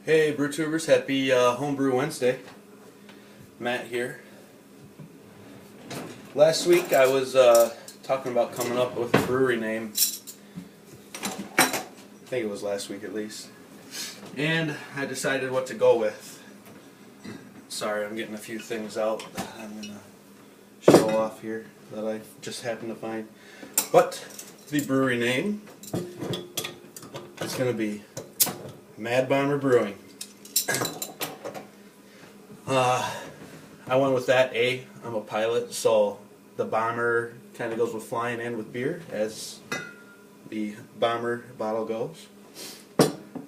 Hey BrewTubers, happy Homebrew Wednesday. Matt here. Last week I was talking about coming up with a brewery name. I think it was last week at least. And I decided what to go with. Sorry, I'm getting a few things out that I'm going to show off here that I just happened to find. But the brewery name is going to be Mad Bomber Brewing. I went with that. I'm a pilot, so the bomber kind of goes with flying and with beer, as the bomber bottle goes.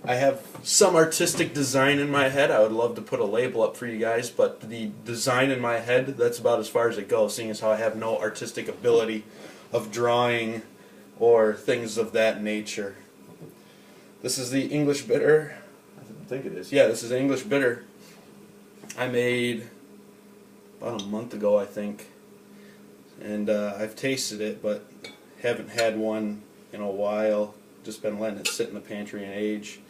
I have some artistic design in my head. I would love to put a label up for you guys, but the design in my head, that's about as far as it goes, seeing as how I have no artistic ability of drawing or things of that nature. This is the English bitter. I think it is. Yeah, this is an English bitter I made about a month ago, I think. And I've tasted it, but haven't had one in a while. Just been letting it sit in the pantry and age.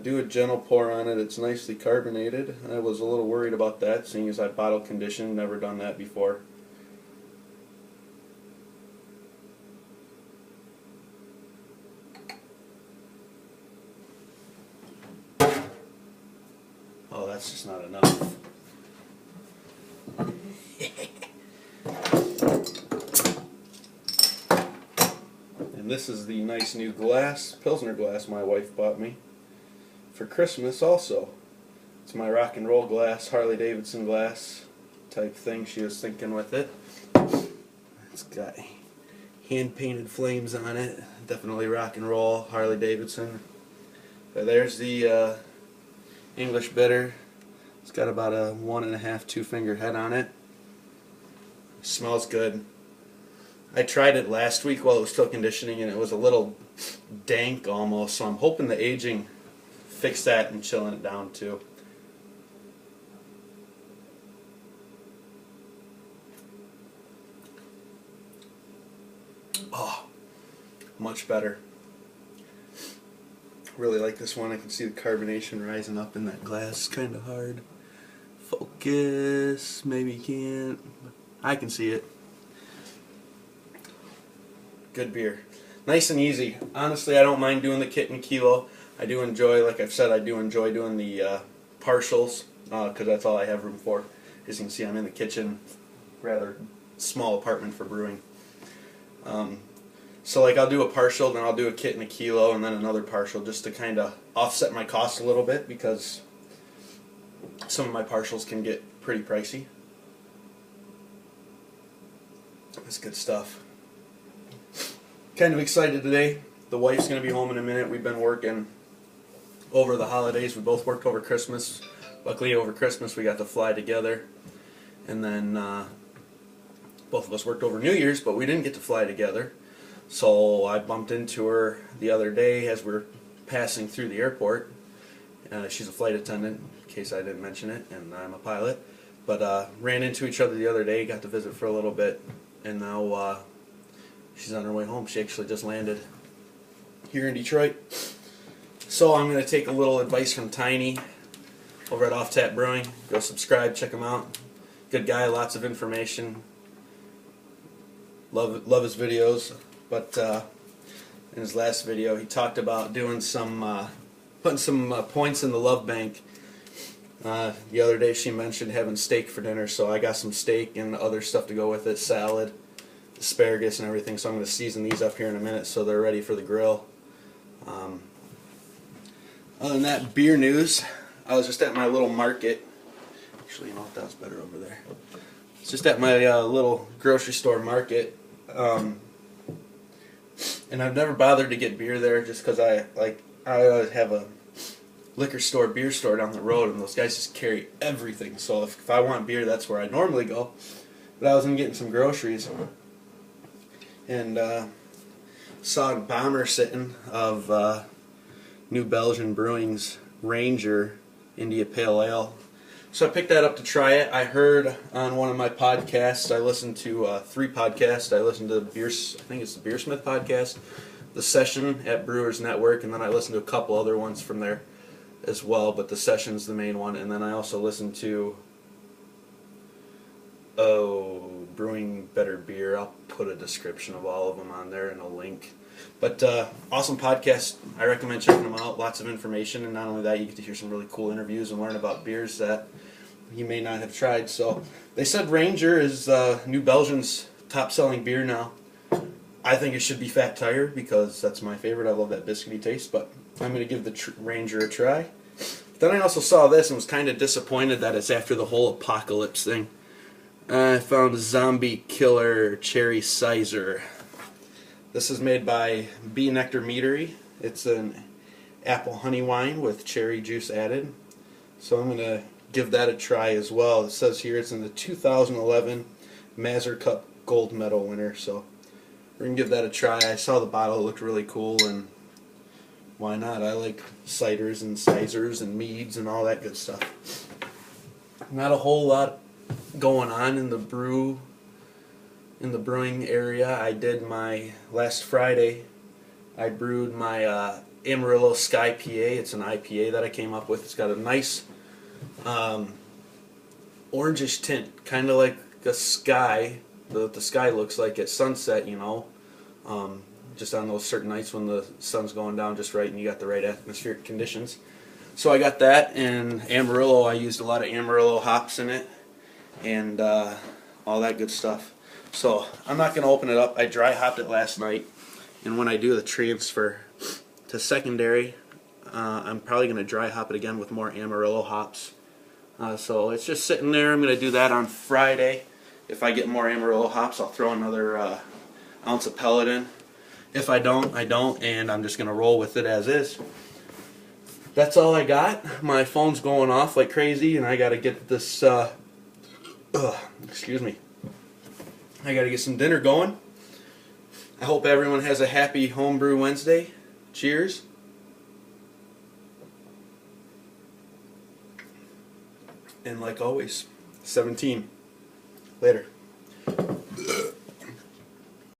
Do a gentle pour on it. It's nicely carbonated. I was a little worried about that, seeing as I bottle conditioned. Never done that before. Oh, that's just not enough. And this is the nice new glass, Pilsner glass my wife bought me for Christmas also. It's my rock and roll glass, Harley Davidson glass type thing she was thinking with it. It's got hand painted flames on it. Definitely rock and roll, Harley Davidson. But there's the English bitter. It's got about a 1.5, 2 finger head on it. Smells good. I tried it last week while it was still conditioning and it was a little dank almost, so I'm hoping the aging fixed that and chilling it down too. Oh, much better. Really like this one. I can see the carbonation rising up in that glass. It's kind of hard. Focus. Maybe you can't. I can see it. Good beer. Nice and easy. Honestly, I don't mind doing the kit and kilo. I do enjoy, like I've said, I do enjoy doing the partials because that's all I have room for. As you can see, I'm in the kitchen. Rather small apartment for brewing. So like I'll do a partial, then I'll do a kit and a kilo, and then another partial just to kind of offset my costs a little bit because some of my partials can get pretty pricey. That's good stuff. Kind of excited today. The wife's going to be home in a minute. We've been working over the holidays. We both worked over Christmas. Luckily over Christmas we got to fly together. And then both of us worked over New Year's, but we didn't get to fly together. So I bumped into her the other day as we were passing through the airport. She's a flight attendant, in case I didn't mention it, and I'm a pilot. But ran into each other the other day, got to visit for a little bit, and now she's on her way home. She actually just landed here in Detroit. So I'm going to take a little advice from Tiny over at Off Tap Brewing. Go subscribe, check him out. Good guy, lots of information. Love his videos. But in his last video, he talked about doing some, putting some points in the love bank. The other day, she mentioned having steak for dinner, so I got some steak and other stuff to go with it, salad, asparagus, and everything. So I'm going to season these up here in a minute, so they're ready for the grill. Other than that, beer news. I was just at my little market. Actually, you know what? That was better over there. It's just at my little grocery store market. And I've never bothered to get beer there just because I have a liquor store, beer store down the road, and those guys just carry everything. So if I want beer, that's where I normally go. But I was getting some groceries and saw a bomber sitting of New Belgian Brewing's Ranger India Pale Ale. So I picked that up to try it. I heard on one of my podcasts, I listened to 3 podcasts. I listened to I think it's the BeerSmith podcast, the session at Brewers Network, and then I listen to a couple other ones from there as well, but the session's the main one. And then I also listen to Brewing Better Beer. I'll put a description of all of them on there and a link. But awesome podcast. I recommend checking them out. Lots of information, and not only that, you get to hear some really cool interviews and learn about beers that you may not have tried. So they said Ranger is New Belgium's top-selling beer now. I think it should be Fat Tire because that's my favorite. I love that biscuity taste, but I'm going to give the Ranger a try. Then I also saw this and was kind of disappointed that it's after the whole apocalypse thing. I found Zombie Killer Cherry Sizer. This is made by Bee Nectar Meadery. It's an apple honey wine with cherry juice added. So I'm going to give that a try as well. It says here it's in the 2011 Mazer Cup Gold Medal winner. So we're going to give that a try. I saw the bottle. It looked really cool, and why not? I like ciders and sizers and meads and all that good stuff. Not a whole lot going on in the brewing area. I did my last Friday. I brewed my Amarillo Sky PA. It's an IPA that I came up with. It's got a nice orangish tint, kind of like a sky. The sky looks like at sunset, you know, just on those certain nights when the sun's going down just right and you got the right atmospheric conditions. So I got that, and Amarillo. I used a lot of Amarillo hops in it and all that good stuff. So I'm not going to open it up. I dry hopped it last night, and when I do the transfer to secondary, I'm probably going to dry hop it again with more Amarillo hops. So it's just sitting there. I'm going to do that on Friday. If I get more Amarillo hops, I'll throw another ounce of pellet in. If I don't, I don't, and I'm just going to roll with it as is. That's all I got. My phone's going off like crazy, and I got to get this, excuse me. I got to get some dinner going. I hope everyone has a happy Homebrew Wednesday. Cheers. And like always, 17. Later.